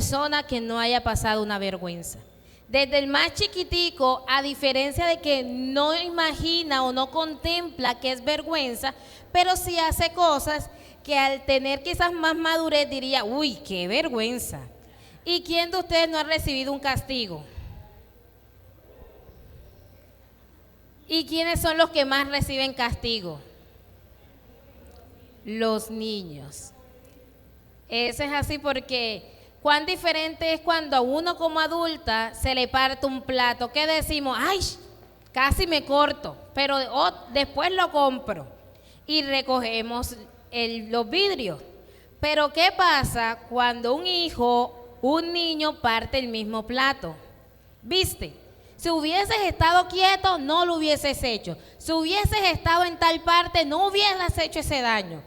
persona que no haya pasado una vergüenza. Desde el más chiquitico, a diferencia de que no imagina o no contempla que es vergüenza, pero sí hace cosas que al tener quizás más madurez diría, uy, qué vergüenza. ¿Y quién de ustedes no ha recibido un castigo? ¿Y quiénes son los que más reciben castigo? Los niños. Eso es así porque cuán diferente es cuando a uno como adulta se le parte un plato. ¿Qué decimos? ¡Ay! Casi me corto, pero después lo compro y recogemos los vidrios. Pero ¿qué pasa cuando un niño parte el mismo plato? ¿Viste? Si hubieses estado quieto, no lo hubieses hecho. Si hubieses estado en tal parte, no hubieras hecho ese daño.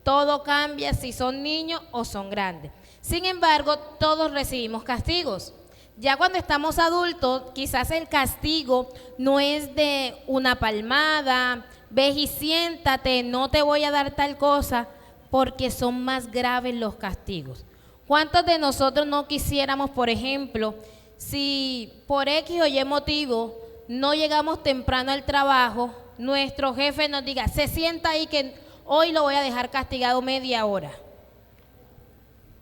Todo cambia si son niños o son grandes. Sin embargo, todos recibimos castigos. Ya cuando estamos adultos, quizás el castigo no es de una palmada, ves y siéntate, no te voy a dar tal cosa, porque son más graves los castigos. ¿Cuántos de nosotros no quisiéramos, por ejemplo, si por X o Y motivo no llegamos temprano al trabajo, nuestro jefe nos diga, se sienta ahí que hoy lo voy a dejar castigado media hora?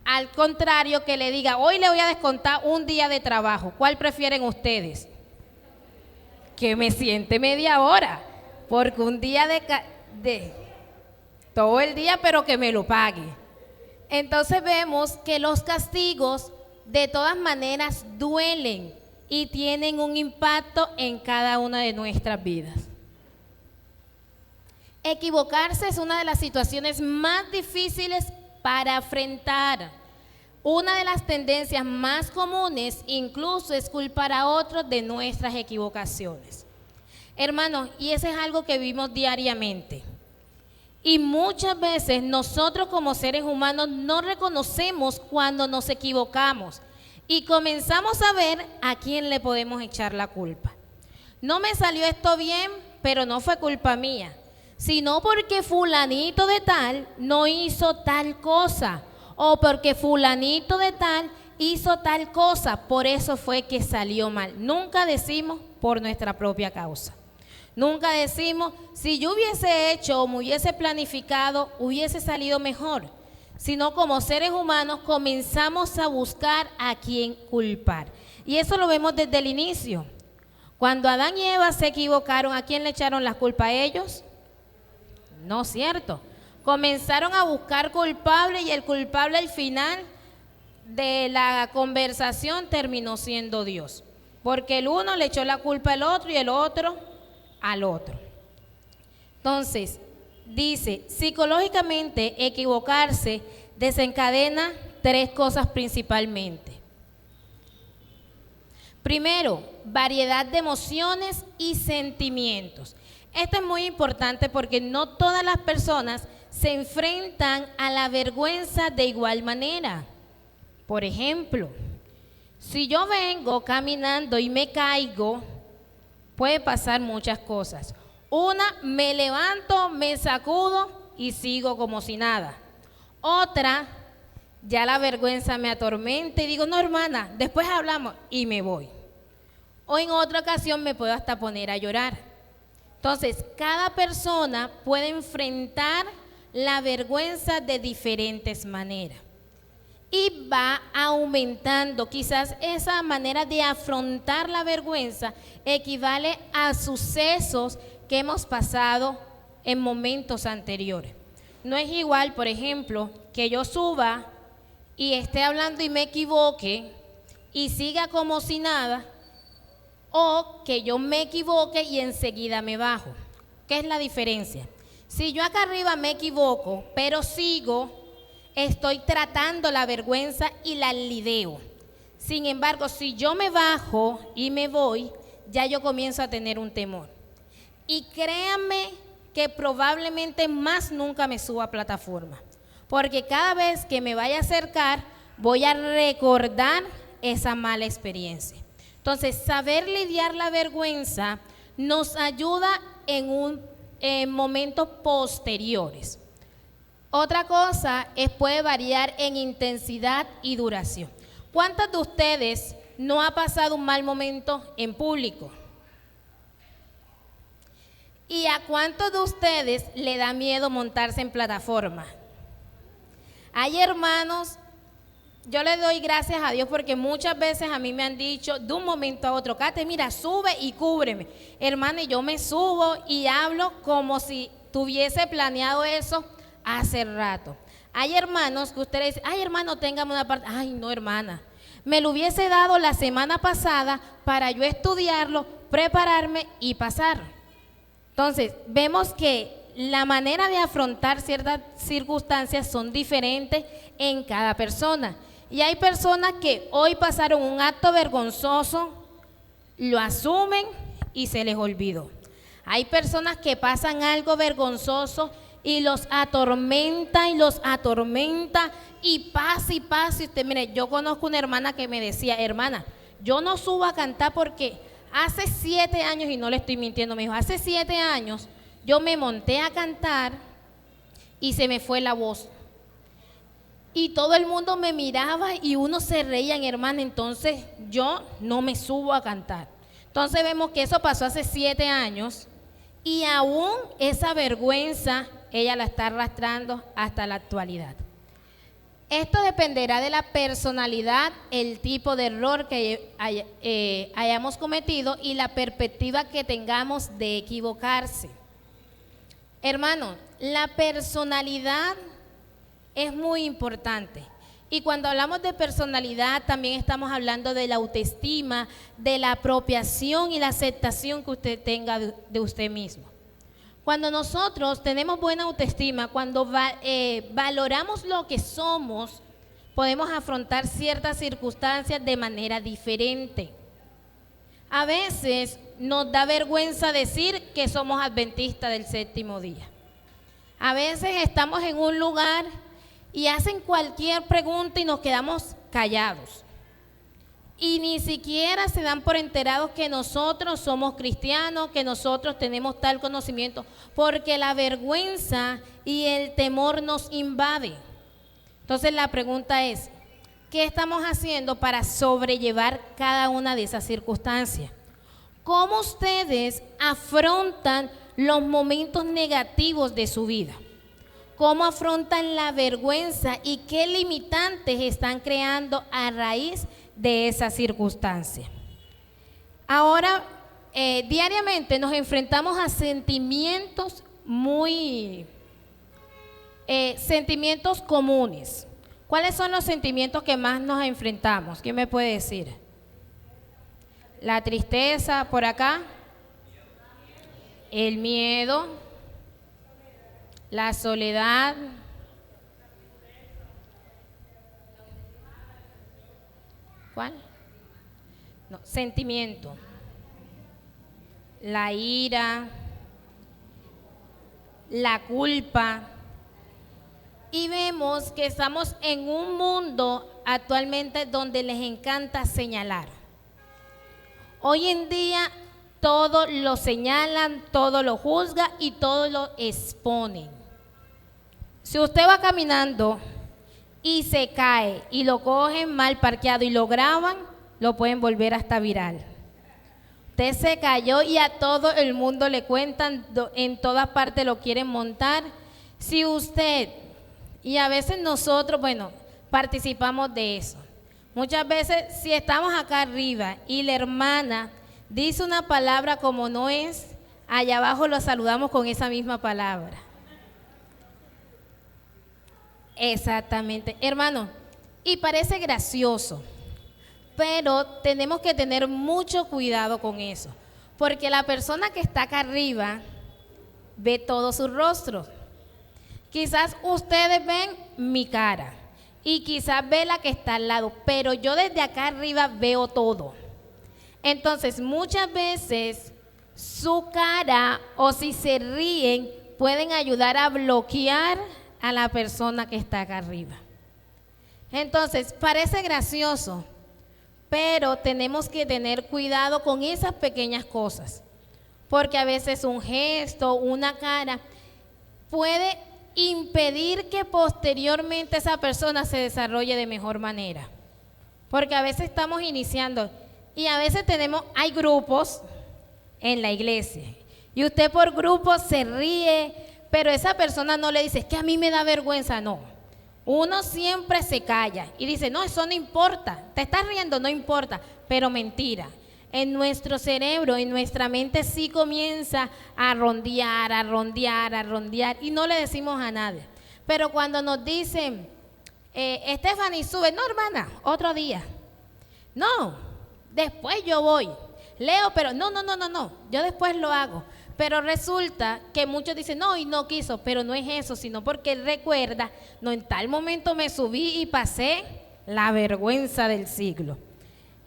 Al contrario, que le diga, hoy le voy a descontar un día de trabajo. ¿Cuál prefieren ustedes? Que me siente media hora, porque un día de todo el día, pero que me lo pague. Entonces vemos que los castigos de todas maneras duelen y tienen un impacto en cada una de nuestras vidas. Equivocarse es una de las situaciones más difíciles para afrontar. Una de las tendencias más comunes incluso es culpar a otros de nuestras equivocaciones. Hermanos, y eso es algo que vivimos diariamente. Y muchas veces nosotros como seres humanos no reconocemos cuando nos equivocamos y comenzamos a ver a quién le podemos echar la culpa. No me salió esto bien, pero no fue culpa mía, sino porque fulanito de tal no hizo tal cosa, o porque fulanito de tal hizo tal cosa, por eso fue que salió mal. Nunca decimos por nuestra propia causa. Nunca decimos, si yo hubiese hecho o me hubiese planificado, hubiese salido mejor. Sino como seres humanos comenzamos a buscar a quién culpar. Y eso lo vemos desde el inicio. Cuando Adán y Eva se equivocaron, ¿a quién le echaron la culpa? ¿A ellos? No, cierto. Comenzaron a buscar culpables y el culpable al final de la conversación terminó siendo Dios. Porque el uno le echó la culpa al otro y el otro al otro. Entonces, dice, psicológicamente equivocarse desencadena tres cosas principalmente. Primero, variedad de emociones y sentimientos. Esto es muy importante porque no todas las personas se enfrentan a la vergüenza de igual manera. Por ejemplo, si yo vengo caminando y me caigo, puede pasar muchas cosas. Una, me levanto, me sacudo y sigo como si nada. Otra, ya la vergüenza me atormenta y digo, no hermana, después hablamos y me voy. O en otra ocasión me puedo hasta poner a llorar. Entonces, cada persona puede enfrentar la vergüenza de diferentes maneras. Y va aumentando, quizás esa manera de afrontar la vergüenza equivale a sucesos que hemos pasado en momentos anteriores. No es igual, por ejemplo, que yo suba y esté hablando y me equivoque y siga como si nada, o que yo me equivoque y enseguida me bajo. ¿Qué es la diferencia? Si yo acá arriba me equivoco, pero sigo, estoy tratando la vergüenza y la lidero. Sin embargo, si yo me bajo y me voy, ya yo comienzo a tener un temor. Y créanme que probablemente más nunca me suba a plataforma, porque cada vez que me vaya a acercar, voy a recordar esa mala experiencia. Entonces, saber lidiar la vergüenza nos ayuda en momentos posteriores. Otra cosa puede variar en intensidad y duración. ¿Cuántos de ustedes no ha pasado un mal momento en público? ¿Y a cuántos de ustedes le da miedo montarse en plataforma? Hay hermanos, yo le doy gracias a Dios porque muchas veces a mí me han dicho de un momento a otro, Kate, mira, sube y cúbreme. Hermana, y yo me subo y hablo como si tuviese planeado eso hace rato. Hay hermanos que ustedes dicen, ay hermano, téngame una parte. Ay no hermana, me lo hubiese dado la semana pasada para yo estudiarlo, prepararme y pasar. Entonces, vemos que la manera de afrontar ciertas circunstancias son diferentes en cada persona. Y hay personas que hoy pasaron un acto vergonzoso, lo asumen y se les olvidó. Hay personas que pasan algo vergonzoso y los atormenta y pasa y pasa. Y usted, mire, yo conozco una hermana que me decía, hermana, yo no subo a cantar porque hace 7 años, y no le estoy mintiendo, me dijo, hace 7 años yo me monté a cantar y se me fue la voz. Y todo el mundo me miraba y uno se reía, hermana, entonces yo no me subo a cantar. Entonces vemos que eso pasó hace 7 años y aún esa vergüenza ella la está arrastrando hasta la actualidad. Esto dependerá de la personalidad, el tipo de error que hayamos cometido y la perspectiva que tengamos de equivocarse. Hermano, la personalidad es muy importante. Y cuando hablamos de personalidad, también estamos hablando de la autoestima, de la apropiación y la aceptación que usted tenga de usted mismo. Cuando nosotros tenemos buena autoestima, cuando valoramos lo que somos, podemos afrontar ciertas circunstancias de manera diferente. A veces nos da vergüenza decir que somos adventistas del séptimo día. A veces estamos en un lugar y hacen cualquier pregunta y nos quedamos callados. Y ni siquiera se dan por enterados que nosotros somos cristianos, que nosotros tenemos tal conocimiento, porque la vergüenza y el temor nos invade. Entonces la pregunta es, ¿qué estamos haciendo para sobrellevar cada una de esas circunstancias? ¿Cómo ustedes afrontan los momentos negativos de su vida? ¿Cómo afrontan la vergüenza y qué limitantes están creando a raíz de esa circunstancia? Ahora, diariamente nos enfrentamos a sentimientos sentimientos comunes. ¿Cuáles son los sentimientos que más nos enfrentamos? ¿Quién me puede decir? La tristeza, por acá. El miedo. La soledad. ¿Cuál? No, sentimiento. La ira. La culpa. Y vemos que estamos en un mundo actualmente donde les encanta señalar. Hoy en día todo lo señalan, todo lo juzga y todo lo exponen. Si usted va caminando y se cae y lo cogen mal parqueado y lo graban, lo pueden volver hasta viral. Usted se cayó y a todo el mundo le cuentan, en todas partes lo quieren montar. Si usted, y a veces nosotros, bueno, participamos de eso. Muchas veces si estamos acá arriba y la hermana dice una palabra como no es, allá abajo lo saludamos con esa misma palabra. Exactamente, hermano, y parece gracioso, pero tenemos que tener mucho cuidado con eso, porque la persona que está acá arriba ve todo su rostro. Quizás ustedes ven mi cara y quizás ve la que está al lado, pero yo desde acá arriba veo todo. Entonces, muchas veces su cara o si se ríen pueden ayudar a bloquear a la persona que está acá arriba. Entonces, parece gracioso, pero tenemos que tener cuidado con esas pequeñas cosas, porque a veces un gesto, una cara puede impedir que posteriormente esa persona se desarrolle de mejor manera. porque a veces estamos iniciando y a veces hay grupos en la iglesia y usted por grupo se ríe, pero esa persona no le dice, es que a mí me da vergüenza, no. Uno siempre se calla y dice, no, eso no importa, te estás riendo, no importa, pero mentira. En nuestro cerebro, en nuestra mente sí comienza a rondear, a rondear, a rondear y no le decimos a nadie. Pero cuando nos dicen, Stephanie sube, no hermana, otro día. No, después yo voy. Leo, pero no, yo después lo hago. Pero resulta que muchos dicen, no, y no quiso, pero no es eso, sino porque él recuerda, no, en tal momento me subí y pasé la vergüenza del siglo.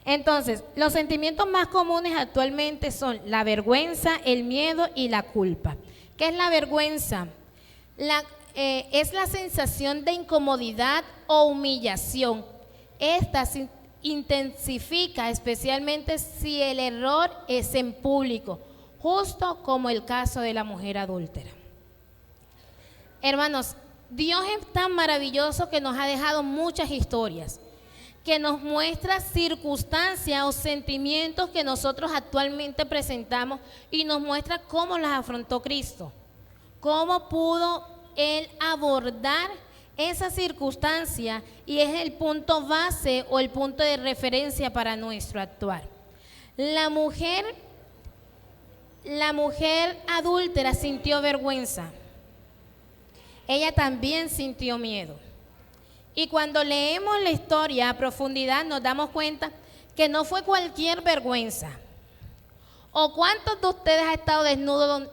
Entonces, los sentimientos más comunes actualmente son la vergüenza, el miedo y la culpa. ¿Qué es la vergüenza? Es la sensación de incomodidad o humillación. Esta se intensifica especialmente si el error es en público, justo como el caso de la mujer adúltera. Hermanos, Dios es tan maravilloso que nos ha dejado muchas historias, que nos muestra circunstancias o sentimientos que nosotros actualmente presentamos y nos muestra cómo las afrontó Cristo, cómo pudo Él abordar esa circunstancia y es el punto base o el punto de referencia para nuestro actuar. La mujer adúltera sintió vergüenza, ella también sintió miedo. Y cuando leemos la historia a profundidad nos damos cuenta que no fue cualquier vergüenza. ¿O cuántos de ustedes han estado desnudos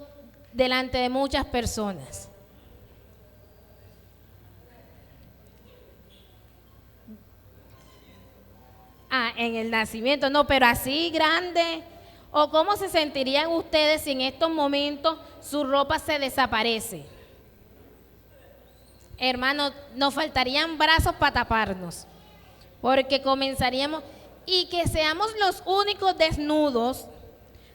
delante de muchas personas? En el nacimiento, no, pero así grande. ¿O cómo se sentirían ustedes si en estos momentos su ropa se desaparece? Hermanos, nos faltarían brazos para taparnos, porque comenzaríamos, y que seamos los únicos desnudos,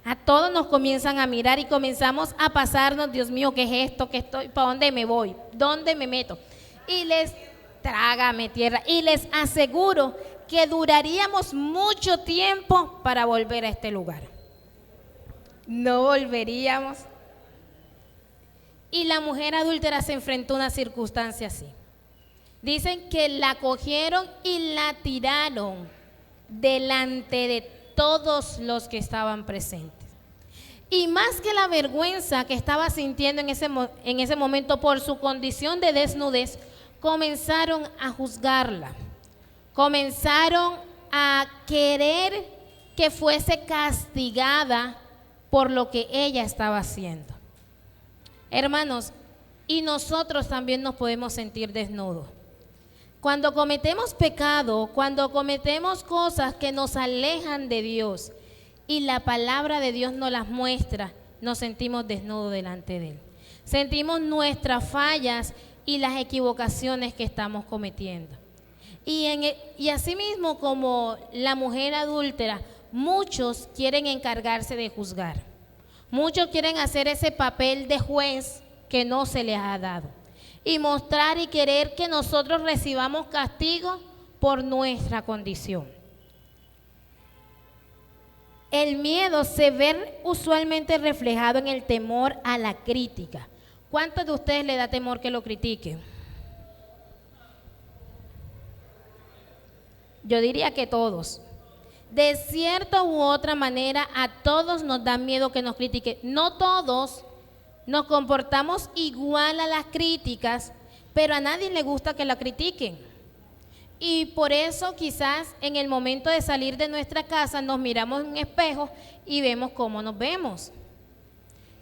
a todos nos comienzan a mirar y comenzamos a pasarnos, Dios mío, ¿qué es esto? ¿Qué estoy? ¿Para dónde me voy? ¿Dónde me meto? Y trágame tierra, y les aseguro que duraríamos mucho tiempo para volver a este lugar. No volveríamos. Y la mujer adúltera se enfrentó a una circunstancia así. Dicen que la cogieron y la tiraron delante de todos los que estaban presentes. Y más que la vergüenza que estaba sintiendo en ese momento por su condición de desnudez, comenzaron a juzgarla. Comenzaron a querer que fuese castigada por lo que ella estaba haciendo. Hermanos, y nosotros también nos podemos sentir desnudos. Cuando cometemos pecado, cuando cometemos cosas que nos alejan de Dios y la palabra de Dios nos las muestra, nos sentimos desnudos delante de Él. Sentimos nuestras fallas y las equivocaciones que estamos cometiendo. Y asimismo como la mujer adúltera, muchos quieren encargarse de juzgar. Muchos quieren hacer ese papel de juez que no se les ha dado y mostrar y querer que nosotros recibamos castigo por nuestra condición. El miedo se ve usualmente reflejado en el temor a la crítica. ¿Cuántos de ustedes le da temor que lo critiquen? Yo diría que todos. De cierta u otra manera, a todos nos da miedo que nos critiquen. No todos nos comportamos igual a las críticas, pero a nadie le gusta que la critiquen. Y por eso quizás en el momento de salir de nuestra casa nos miramos en un espejo y vemos cómo nos vemos.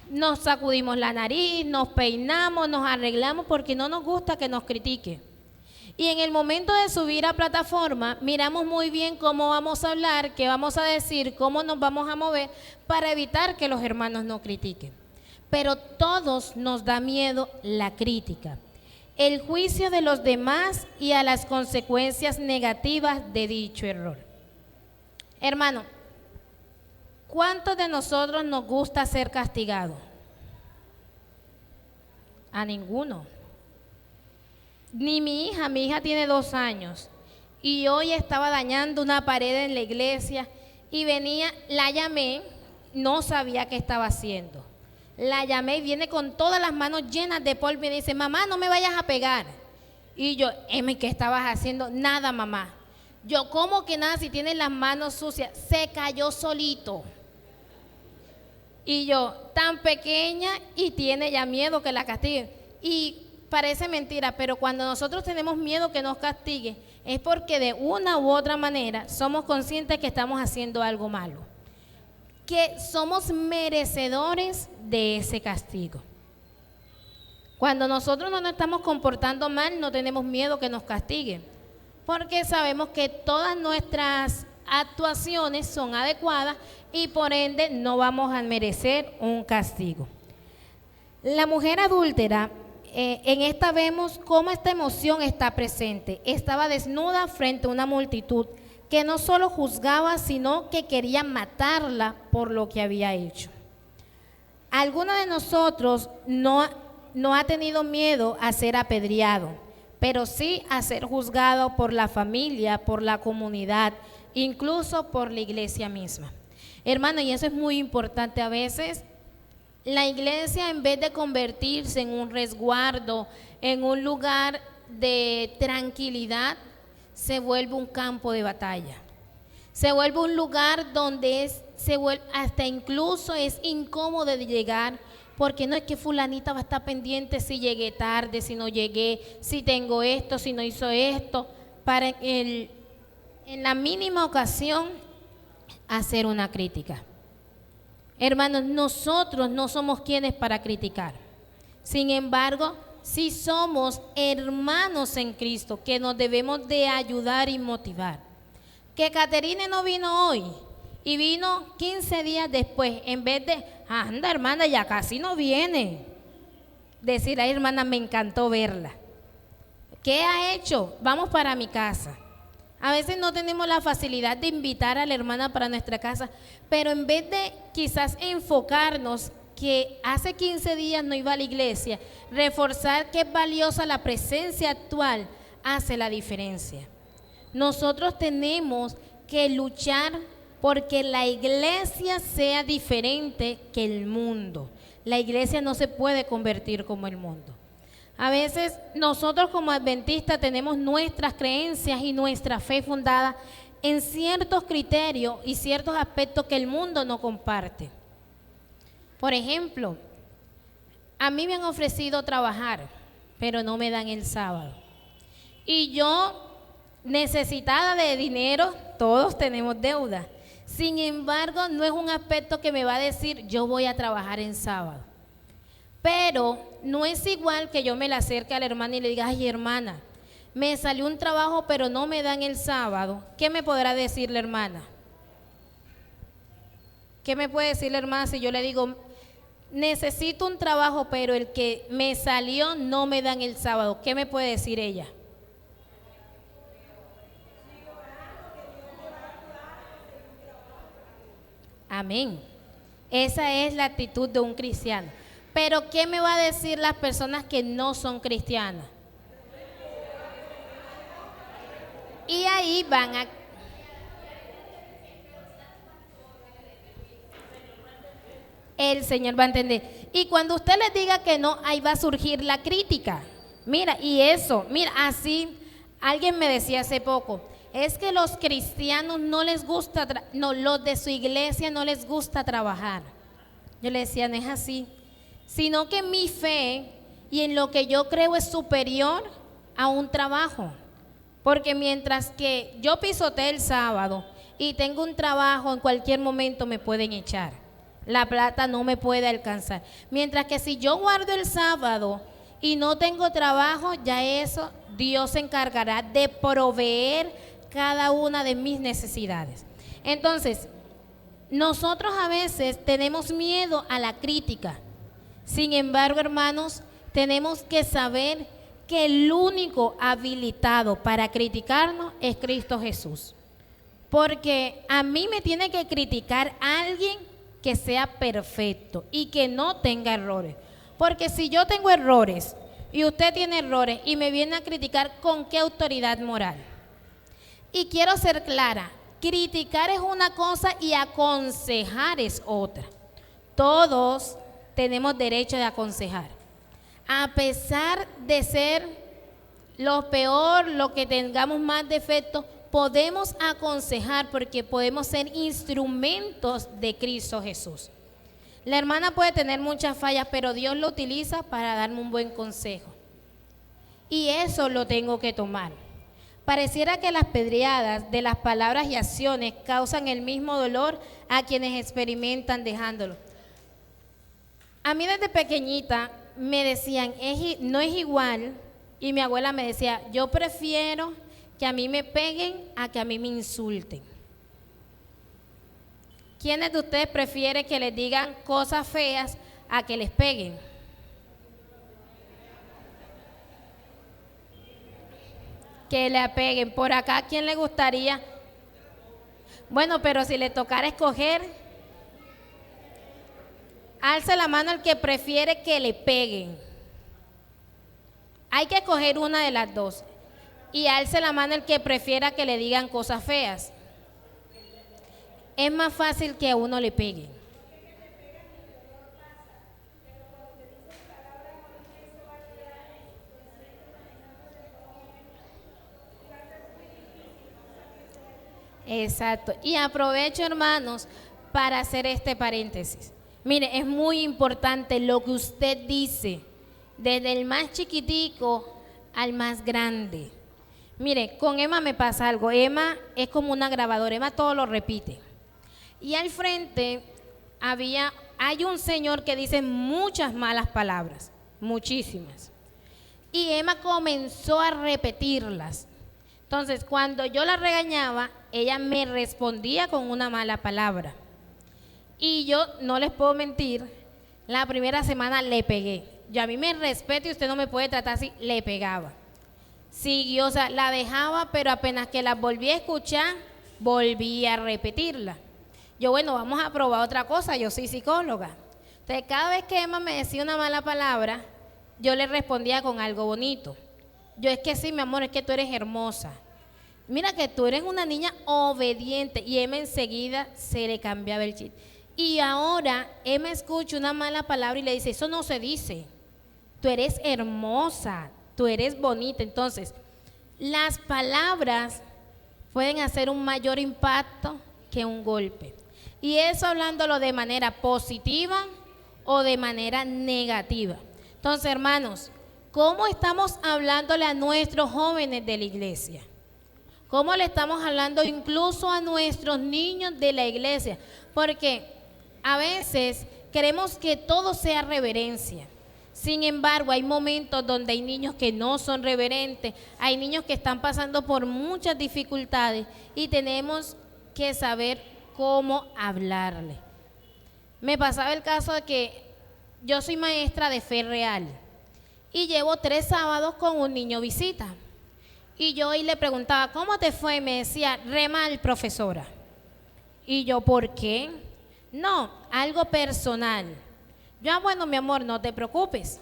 Nos sacudimos la nariz, nos peinamos, nos arreglamos porque no nos gusta que nos critiquen. Y en el momento de subir a plataforma, miramos muy bien cómo vamos a hablar, qué vamos a decir, cómo nos vamos a mover para evitar que los hermanos nos critiquen. Pero todos nos da miedo la crítica, el juicio de los demás y a las consecuencias negativas de dicho error. Hermano, ¿cuántos de nosotros nos gusta ser castigados? A ninguno. Ni mi hija tiene 2 años y hoy estaba dañando una pared en la iglesia y venía, la llamé, no sabía qué estaba haciendo. La llamé y viene con todas las manos llenas de polvo y me dice, mamá, no me vayas a pegar. Y yo, Emi, ¿qué estabas haciendo? Nada, mamá. Yo, ¿cómo que nada si tienes las manos sucias? Se cayó solito. Y yo, tan pequeña y tiene ya miedo que la castiguen. Y parece mentira, pero cuando nosotros tenemos miedo que nos castigue, es porque de una u otra manera somos conscientes que estamos haciendo algo malo, que somos merecedores de ese castigo. Cuando nosotros no nos estamos comportando mal, no tenemos miedo que nos castiguen, porque sabemos que todas nuestras actuaciones son adecuadas y por ende no vamos a merecer un castigo. La mujer adúltera, en esta vemos cómo esta emoción está presente. Estaba desnuda frente a una multitud que no solo juzgaba, sino que quería matarla por lo que había hecho. Alguno de nosotros no ha tenido miedo a ser apedreado, pero sí a ser juzgado por la familia, por la comunidad, incluso por la iglesia misma. Hermano, y eso es muy importante. A veces la iglesia, en vez de convertirse en un resguardo, en un lugar de tranquilidad, se vuelve un campo de batalla. Se vuelve un lugar donde hasta incluso es incómodo de llegar, porque no es que fulanita va a estar pendiente si llegué tarde, si no llegué, si tengo esto, si no hizo esto, para en la mínima ocasión hacer una crítica. Hermanos, nosotros no somos quienes para criticar. Sin embargo, sí somos hermanos en Cristo que nos debemos de ayudar y motivar. Que Caterine no vino hoy y vino 15 días después, en vez de, anda hermana, ya casi no viene. Decir, ay hermana, me encantó verla. ¿Qué ha hecho? Vamos para mi casa. A veces no tenemos la facilidad de invitar a la hermana para nuestra casa, pero en vez de quizás enfocarnos que hace 15 días no iba a la iglesia, reforzar que es valiosa la presencia actual, hace la diferencia. Nosotros tenemos que luchar porque la iglesia sea diferente que el mundo. La iglesia no se puede convertir como el mundo. A veces nosotros como adventistas tenemos nuestras creencias y nuestra fe fundada en ciertos criterios y ciertos aspectos que el mundo no comparte. Por ejemplo, a mí me han ofrecido trabajar, pero no me dan el sábado. Y yo, necesitada de dinero, todos tenemos deuda. Sin embargo, no es un aspecto que me va a decir, yo voy a trabajar en sábado. Pero no es igual que yo me le acerque a la hermana y le diga, ay hermana, me salió un trabajo pero no me dan el sábado. ¿Qué me podrá decir la hermana? ¿Qué me puede decir la hermana si yo le digo, necesito un trabajo pero el que me salió no me dan el sábado? ¿Qué me puede decir ella? Amén. Esa es la actitud de un cristiano. Pero ¿qué me va a decir las personas que no son cristianas? Y ahí van a... El Señor va a entender. Y cuando usted les diga que no, ahí va a surgir la crítica. Mira, y eso, mira, así, alguien me decía hace poco, es que los cristianos no les gusta, los de su iglesia no les gusta trabajar. Yo le decía, no es así, sino que mi fe y en lo que yo creo es superior a un trabajo. Porque mientras que yo pisotee el sábado y tengo un trabajo, en cualquier momento me pueden echar. La plata no me puede alcanzar. Mientras que si yo guardo el sábado y no tengo trabajo, ya eso Dios se encargará de proveer cada una de mis necesidades. Entonces, nosotros a veces tenemos miedo a la crítica. Sin embargo, hermanos, tenemos que saber que el único habilitado para criticarnos es Cristo Jesús. Porque a mí me tiene que criticar alguien que sea perfecto y que no tenga errores. Porque si yo tengo errores y usted tiene errores y me viene a criticar, ¿con qué autoridad moral? Y quiero ser clara, criticar es una cosa y aconsejar es otra. Todos tenemos derecho de aconsejar. A pesar de ser lo peor, lo que tengamos más defectos, podemos aconsejar porque podemos ser instrumentos de Cristo Jesús. La hermana puede tener muchas fallas, pero Dios lo utiliza para darme un buen consejo. Y eso lo tengo que tomar. Pareciera que las pedreadas de las palabras y acciones causan el mismo dolor a quienes experimentan dejándolo. A mí desde pequeñita me decían, no es igual, y mi abuela me decía, yo prefiero que a mí me peguen a que a mí me insulten. ¿Quiénes de ustedes prefieren que les digan cosas feas a que les peguen? Que le peguen. Por acá, ¿a quién le gustaría? Bueno, pero si le tocara escoger, alce la mano el que prefiere que le peguen. Hay que escoger una de las dos. Y alce la mano el que prefiera que le digan cosas feas. Es más fácil que a uno le peguen. Exacto. Y aprovecho, hermanos, para hacer este paréntesis. Mire, es muy importante lo que usted dice, desde el más chiquitico al más grande. Mire, con Emma me pasa algo. Emma es como una grabadora, Emma todo lo repite. Y al frente hay un señor que dice muchas malas palabras, muchísimas. Y Emma comenzó a repetirlas. Entonces, cuando yo la regañaba, ella me respondía con una mala palabra. Y yo, no les puedo mentir, la primera semana le pegué. Yo a mí me respeto y usted no me puede tratar así, le pegaba. Siguió, o sea, la dejaba, pero apenas que la volví a escuchar, volví a repetirla. Yo, bueno, vamos a probar otra cosa, yo soy psicóloga. Entonces, cada vez que Emma me decía una mala palabra, yo le respondía con algo bonito. Yo, es que sí, mi amor, es que tú eres hermosa. Mira que tú eres una niña obediente. Y Emma enseguida se le cambiaba el chip. Y ahora Emma escucha una mala palabra y le dice, eso no se dice. Tú eres hermosa, tú eres bonita. Entonces, las palabras pueden hacer un mayor impacto que un golpe. Y eso hablándolo de manera positiva o de manera negativa. Entonces, hermanos, ¿cómo estamos hablándole a nuestros jóvenes de la iglesia? ¿Cómo le estamos hablando incluso a nuestros niños de la iglesia? Porque a veces queremos que todo sea reverencia. Sin embargo, hay momentos donde hay niños que no son reverentes, hay niños que están pasando por muchas dificultades y tenemos que saber cómo hablarle. Me pasaba el caso de que yo soy maestra de fe real y llevo 3 sábados con un niño visita. Y yo hoy le preguntaba, ¿cómo te fue? Y me decía, re mal, profesora. Y yo, ¿por qué? No, algo personal. Yo, bueno, mi amor, no te preocupes.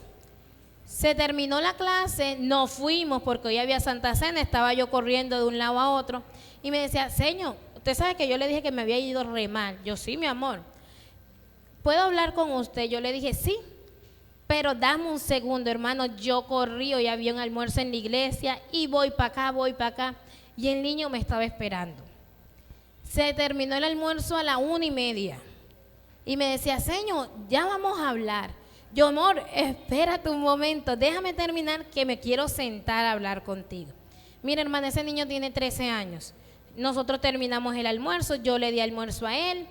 Se terminó la clase, nos fuimos porque hoy había Santa Cena, estaba yo corriendo de un lado a otro. Y me decía, señor, usted sabe que yo le dije que me había ido re mal. Yo, sí, mi amor. ¿Puedo hablar con usted? Yo le dije, sí. Pero dame un segundo, hermano, yo corrí, hoy había un almuerzo en la iglesia y voy para acá, y el niño me estaba esperando. Se terminó el almuerzo a la 1:30 y me decía, señor, ya vamos a hablar. Yo, amor, espérate un momento, déjame terminar que me quiero sentar a hablar contigo. Mira, hermana, ese niño tiene 13 años. Nosotros terminamos el almuerzo, yo le di almuerzo a él.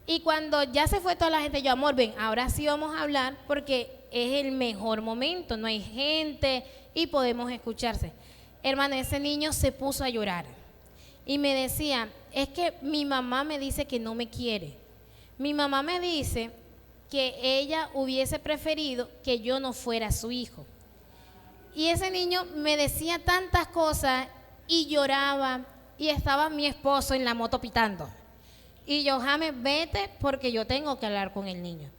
Y cuando ya se fue toda la gente, yo, amor, ven, ahora sí vamos a hablar porque es el mejor momento, no hay gente y podemos escucharse. Hermana, ese niño se puso a llorar y me decía, es que mi mamá me dice que no me quiere. Mi mamá me dice que ella hubiese preferido que yo no fuera su hijo. Y ese niño me decía tantas cosas y lloraba y estaba mi esposo en la moto pitando. Y yo, James, vete porque yo tengo que hablar con el niño.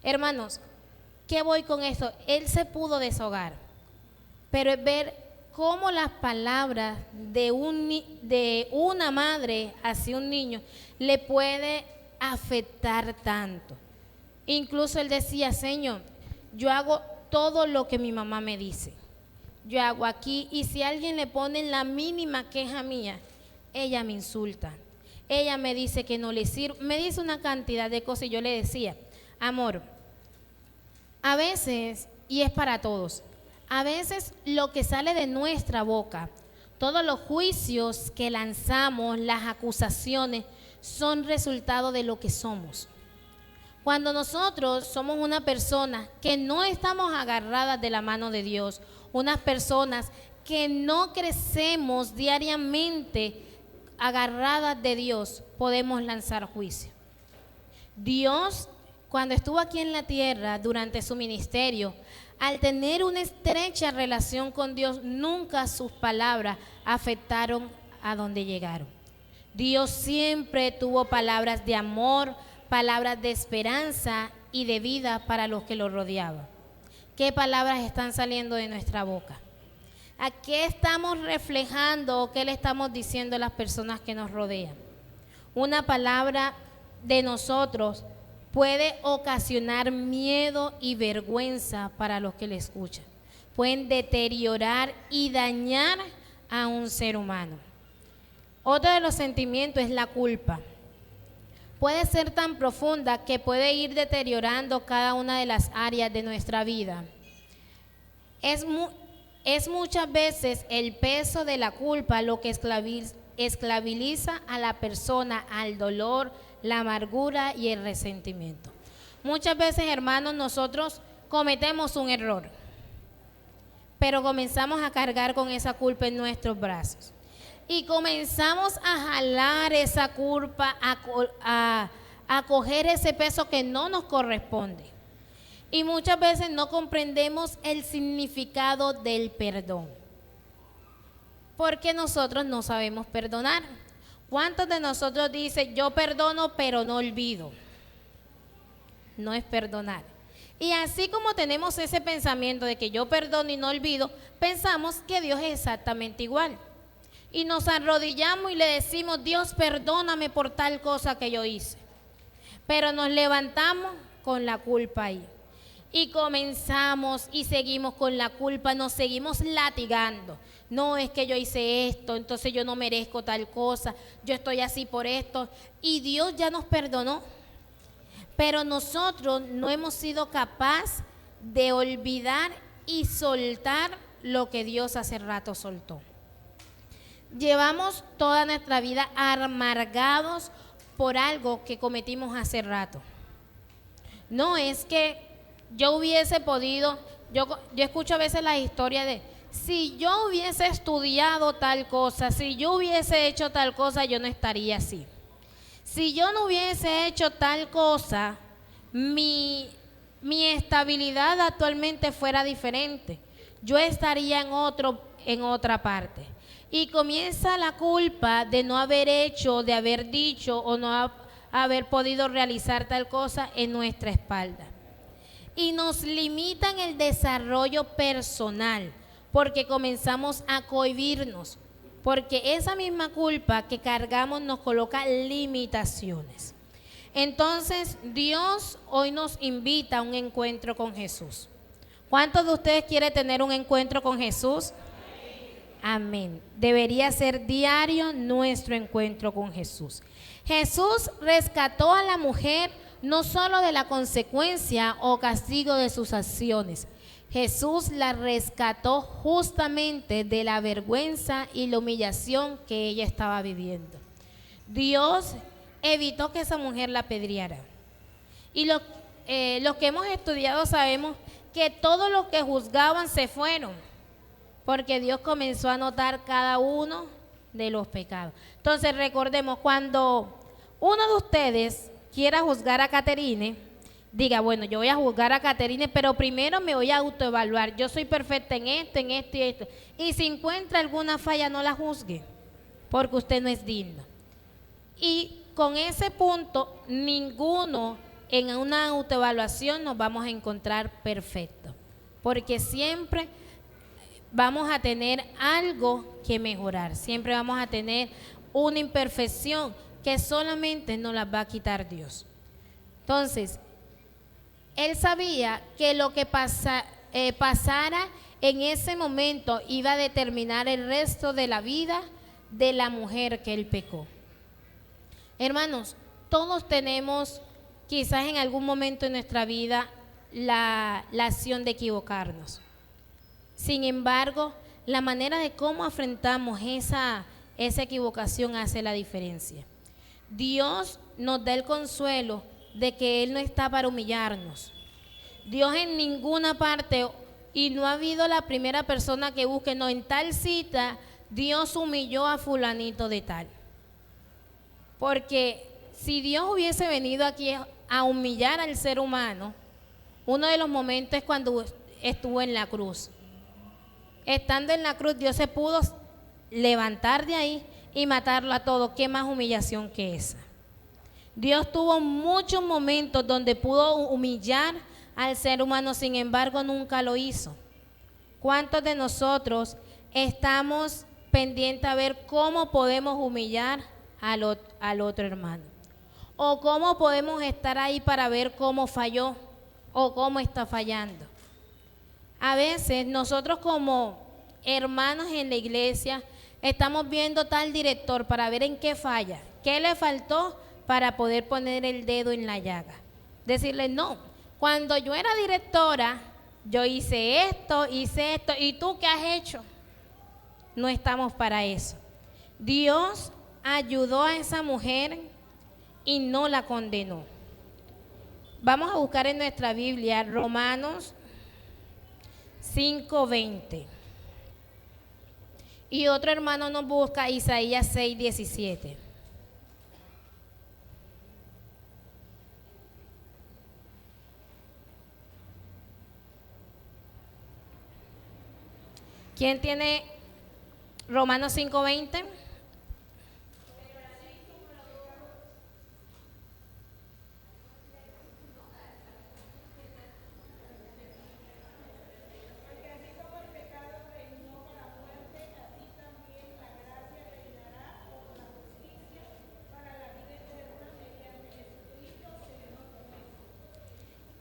Hermanos, ¿qué voy con esto? Él se pudo deshogar, pero es ver cómo las palabras de una madre hacia un niño le puede afectar tanto. Incluso él decía: Señor, yo hago todo lo que mi mamá me dice. Yo hago aquí, y si alguien le pone la mínima queja mía, ella me insulta. Ella me dice que no le sirve, me dice una cantidad de cosas, y yo le decía: amor, a veces, y es para todos, a veces lo que sale de nuestra boca, todos los juicios que lanzamos, las acusaciones, son resultado de lo que somos. Cuando nosotros somos una persona que no estamos agarradas de la mano de Dios, unas personas que no crecemos diariamente agarradas de Dios, podemos lanzar juicio. Dios, cuando estuvo aquí en la tierra durante su ministerio, al tener una estrecha relación con Dios, nunca sus palabras afectaron a donde llegaron. Dios siempre tuvo palabras de amor, palabras de esperanza y de vida para los que lo rodeaban. ¿Qué palabras están saliendo de nuestra boca? ¿A qué estamos reflejando o qué le estamos diciendo a las personas que nos rodean? Una palabra de nosotros puede ocasionar miedo y vergüenza para los que le escuchan. Pueden deteriorar y dañar a un ser humano. Otro de los sentimientos es la culpa. Puede ser tan profunda que puede ir deteriorando cada una de las áreas de nuestra vida. Es muchas veces el peso de la culpa lo que esclaviza a la persona al dolor, la amargura y el resentimiento. Muchas veces, hermanos, nosotros cometemos un error, pero comenzamos a cargar con esa culpa en nuestros brazos. Y comenzamos a jalar esa culpa, a coger ese peso que no nos corresponde. Y muchas veces no comprendemos el significado del perdón, porque nosotros no sabemos perdonar. ¿Cuántos de nosotros dicen: yo perdono pero no olvido? No es perdonar. Y así como tenemos ese pensamiento de que yo perdono y no olvido, pensamos que Dios es exactamente igual. Y nos arrodillamos y le decimos: Dios, perdóname por tal cosa que yo hice. Pero nos levantamos con la culpa ahí. Y comenzamos y seguimos con la culpa, nos seguimos latigando. No, es que yo hice esto, entonces yo no merezco tal cosa, yo estoy así por esto. Y Dios ya nos perdonó. Pero nosotros no hemos sido capaces de olvidar y soltar lo que Dios hace rato soltó. Llevamos toda nuestra vida amargados por algo que cometimos hace rato. No es que yo hubiese podido, yo escucho a veces la historia de: si yo hubiese estudiado tal cosa, si yo hubiese hecho tal cosa, yo no estaría así. Si yo no hubiese hecho tal cosa, mi estabilidad actualmente fuera diferente. Yo estaría en otra parte. Y comienza la culpa de no haber hecho, de haber dicho o no haber podido realizar tal cosa en nuestra espalda. Y nos limitan el desarrollo personal, porque comenzamos a cohibirnos, porque esa misma culpa que cargamos nos coloca limitaciones. Entonces, Dios hoy nos invita a un encuentro con Jesús. ¿Cuántos de ustedes quieren tener un encuentro con Jesús? Amén. Debería ser diario nuestro encuentro con Jesús. Jesús rescató a la mujer no solo de la consecuencia o castigo de sus acciones. Jesús la rescató justamente de la vergüenza y la humillación que ella estaba viviendo. Dios evitó que esa mujer la apedreara. Y los que hemos estudiado sabemos que todos los que juzgaban se fueron, porque Dios comenzó a notar cada uno de los pecados. Entonces recordemos, cuando uno de ustedes quiera juzgar a Caterine, diga: bueno, yo voy a juzgar a Caterine, pero primero me voy a autoevaluar. Yo soy perfecta en esto y esto. Y si encuentra alguna falla, no la juzgue, porque usted no es digno. Y con ese punto, ninguno en una autoevaluación nos vamos a encontrar perfecto, porque siempre vamos a tener algo que mejorar, siempre vamos a tener una imperfección que solamente nos la va a quitar Dios. Entonces, él sabía que lo que pasara en ese momento iba a determinar el resto de la vida de la mujer que él pecó. Hermanos, todos tenemos quizás en algún momento en nuestra vida la acción de equivocarnos. Sin embargo, la manera de cómo afrontamos esa equivocación hace la diferencia. Dios nos da el consuelo de que Él no está para humillarnos. Dios en ninguna parte, y no ha habido la primera persona que busque, no, en tal cita Dios humilló a fulanito de tal. Porque si Dios hubiese venido aquí a humillar al ser humano, uno de los momentos es cuando estuvo en la cruz. Estando en la cruz, Dios se pudo levantar de ahí y matarlo a todos. ¿Qué más humillación que esa? Dios tuvo muchos momentos donde pudo humillar al ser humano, sin embargo nunca lo hizo. ¿Cuántos de nosotros estamos pendientes a ver cómo podemos humillar al otro hermano? O cómo podemos estar ahí para ver cómo falló o cómo está fallando. A veces nosotros como hermanos en la iglesia estamos viendo tal director para ver en qué falla, qué le faltó para poder poner el dedo en la llaga. Decirle, no, cuando yo era directora, yo hice esto, ¿y tú qué has hecho? No estamos para eso. Dios ayudó a esa mujer y no la condenó. Vamos a buscar en nuestra Biblia Romanos 5:20. Y otro hermano nos busca Isaías 6:17. ¿Quién tiene Romanos 5:20?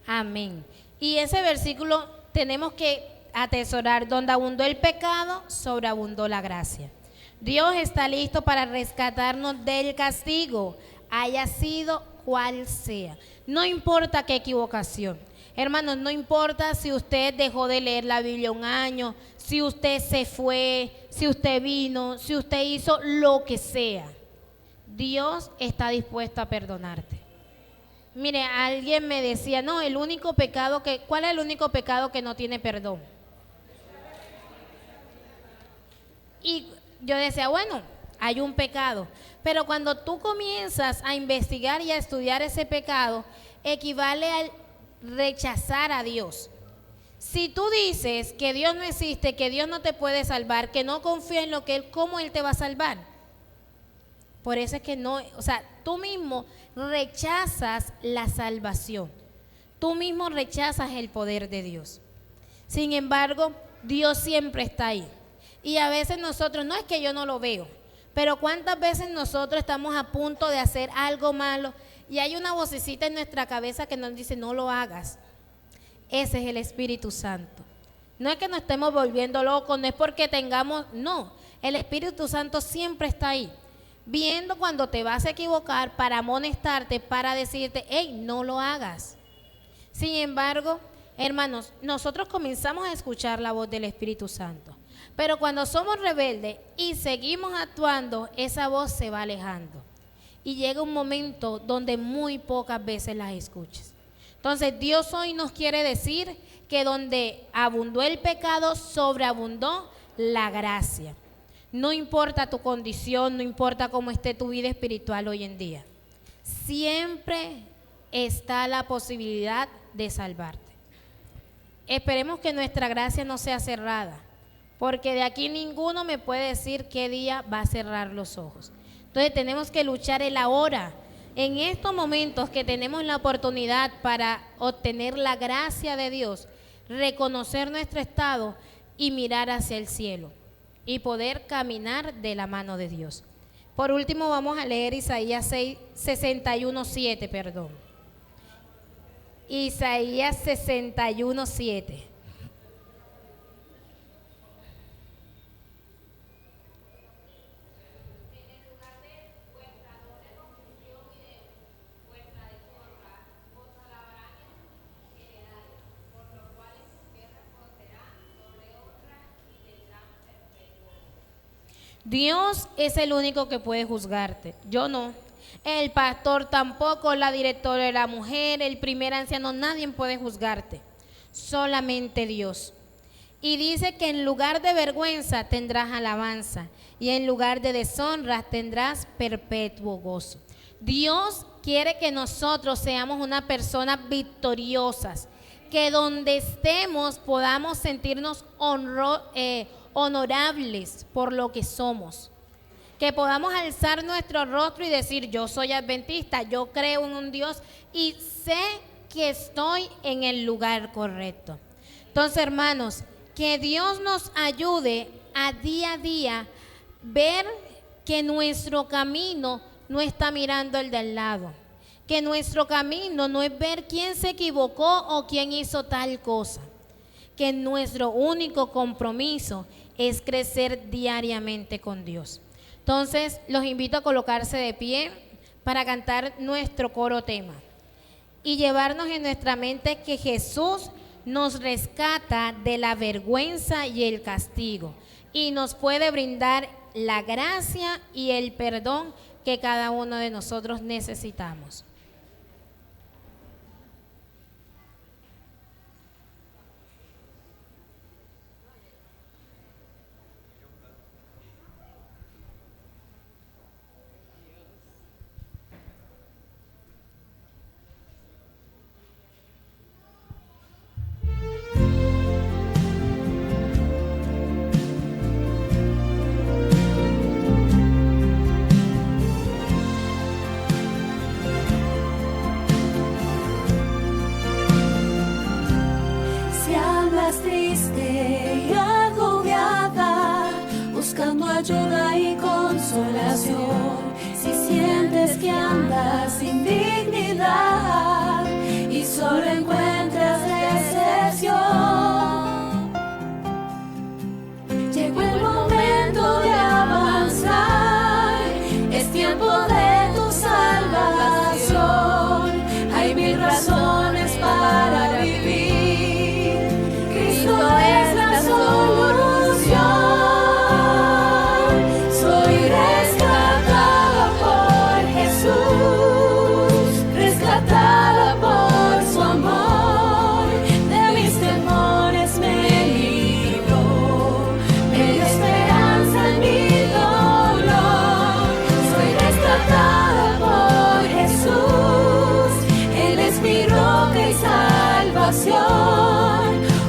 Amén. Y ese versículo tenemos que atesorar: donde abundó el pecado, sobreabundó la gracia. Dios está listo para rescatarnos del castigo, haya sido cual sea. No importa qué equivocación. Hermanos, no importa si usted dejó de leer la Biblia un año, si usted se fue, si usted vino, si usted hizo lo que sea. Dios está dispuesto a perdonarte. Mire, alguien me decía, no, ¿cuál es el único pecado que no tiene perdón? Y yo decía, bueno, hay un pecado, pero cuando tú comienzas a investigar y a estudiar ese pecado, equivale al rechazar a Dios. Si tú dices que Dios no existe, que Dios no te puede salvar, que no confías en lo que Él, ¿cómo Él te va a salvar? Por eso es que no, tú mismo rechazas la salvación. Tú mismo rechazas el poder de Dios. Sin embargo, Dios siempre está ahí. Y a veces nosotros, no es que yo no lo veo, pero cuántas veces nosotros estamos a punto de hacer algo malo y hay una vocecita en nuestra cabeza que nos dice, no lo hagas. Ese es el Espíritu Santo. No es que nos estemos volviendo locos, no es porque no, el Espíritu Santo siempre está ahí, viendo cuando te vas a equivocar para amonestarte, para decirte, hey, no lo hagas. Sin embargo, hermanos, nosotros comenzamos a escuchar la voz del Espíritu Santo, pero cuando somos rebeldes y seguimos actuando, esa voz se va alejando y llega un momento donde muy pocas veces las escuchas. Entonces Dios hoy nos quiere decir que donde abundó el pecado, sobreabundó la gracia. No importa tu condición, no importa cómo esté tu vida espiritual hoy en día, siempre está la posibilidad de salvarte. Esperemos que nuestra gracia no sea cerrada, porque de aquí ninguno me puede decir qué día va a cerrar los ojos. Entonces tenemos que luchar el ahora, en estos momentos que tenemos la oportunidad para obtener la gracia de Dios, reconocer nuestro estado y mirar hacia el cielo y poder caminar de la mano de Dios. Por último, vamos a leer Isaías 61:7, perdón. Isaías 61:7. Dios es el único que puede juzgarte, yo no. El pastor tampoco, la directora de la mujer, el primer anciano, nadie puede juzgarte, solamente Dios. Y dice que en lugar de vergüenza tendrás alabanza y en lugar de deshonra tendrás perpetuo gozo. Dios quiere que nosotros seamos una personas victoriosas, que donde estemos podamos sentirnos honorables por lo que somos, que podamos alzar nuestro rostro y decir: yo soy adventista, yo creo en un Dios y sé que estoy en el lugar correcto. Entonces, hermanos, que Dios nos ayude a día ver que nuestro camino no está mirando el del lado, que nuestro camino no es ver quién se equivocó o quién hizo tal cosa, que nuestro único compromiso es crecer diariamente con Dios. Entonces, los invito a colocarse de pie para cantar nuestro coro tema y llevarnos en nuestra mente que Jesús nos rescata de la vergüenza y el castigo y nos puede brindar la gracia y el perdón que cada uno de nosotros necesitamos. Ayuda y consolación, si sientes que andas sin dignidad y solo encuentras decepción, llegó el momento de avanzar, es tiempo de tu salvación, hay 1000 razones para vivir, Cristo es la solución.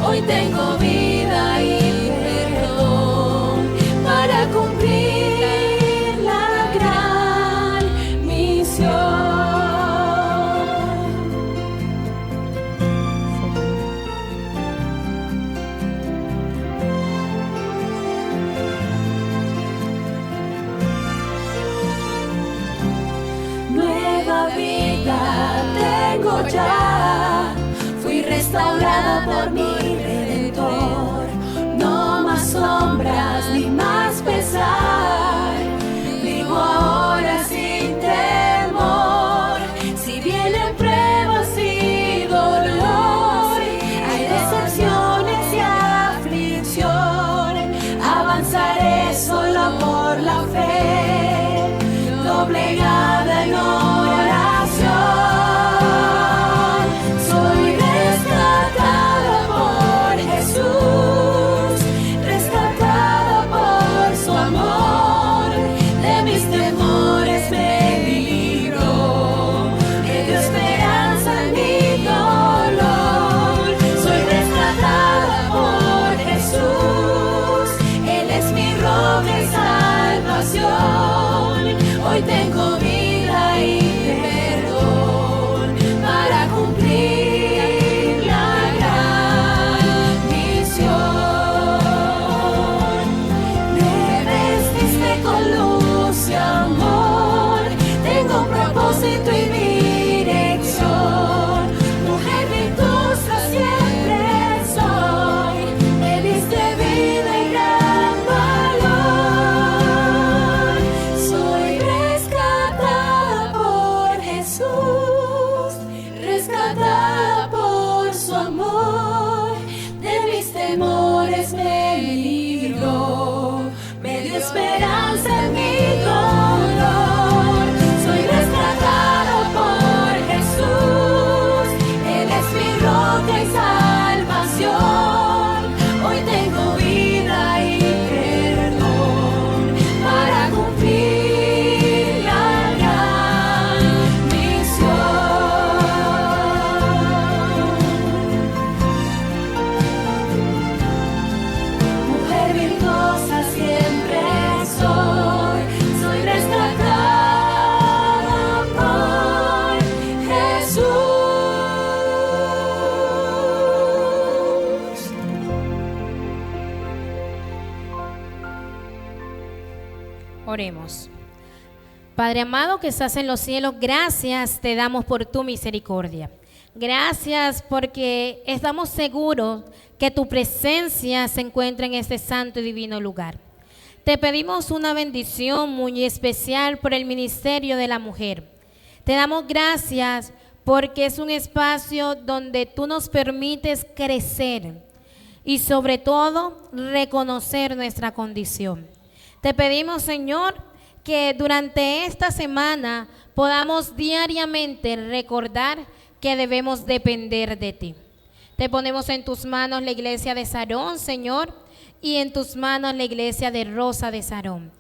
Hoy tengo vida y perdón para cumplir la gran misión. Nueva vida tengo ya, restaurada por mi Redentor, no más sombras ni más pesar, vivo ahora sin temor, si vienen pruebas y dolor, hay decepciones y aflicción, avanzaré solo por la fe, doblegada en oración. Soy rescatada por Oremos. Padre amado que estás en los cielos, gracias te damos por tu misericordia. Gracias porque estamos seguros que tu presencia se encuentra en este santo y divino lugar. Te pedimos una bendición muy especial por el ministerio de la mujer. Te damos gracias porque es un espacio donde tú nos permites crecer y sobre todo reconocer nuestra condición. Te pedimos, Señor, que durante esta semana podamos diariamente recordar que debemos depender de ti. Te ponemos en tus manos la iglesia de Sarón, Señor, y en tus manos la iglesia de Rosa de Sarón.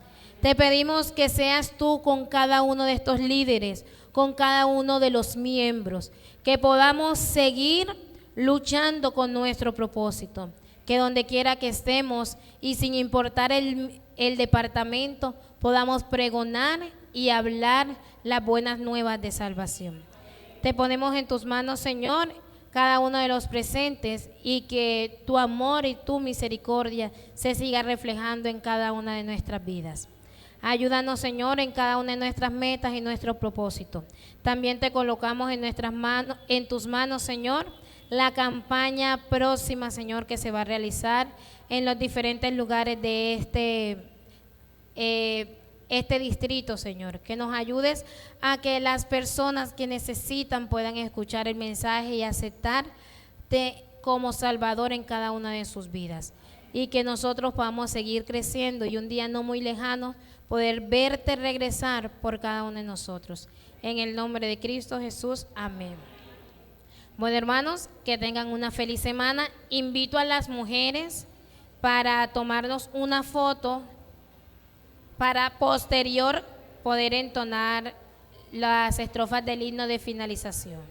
Te pedimos que seas tú con cada uno de estos líderes, con cada uno de los miembros, que podamos seguir luchando con nuestro propósito, que donde quiera que estemos y sin importar el departamento, podamos pregonar y hablar las buenas nuevas de salvación. Te ponemos en tus manos, Señor, cada uno de los presentes y que tu amor y tu misericordia se siga reflejando en cada una de nuestras vidas. Ayúdanos, Señor, en cada una de nuestras metas y nuestros propósitos. También te colocamos en nuestras manos, en tus manos, Señor, la campaña próxima, Señor, que se va a realizar en los diferentes lugares de este distrito, Señor. Que nos ayudes a que las personas que necesitan puedan escuchar el mensaje y aceptarte como Salvador en cada una de sus vidas. Y que nosotros podamos seguir creciendo y un día no muy lejano poder verte regresar por cada uno de nosotros. En el nombre de Cristo Jesús, amén. Bueno, hermanos, que tengan una feliz semana. Invito a las mujeres para tomarnos una foto para posterior poder entonar las estrofas del himno de finalización.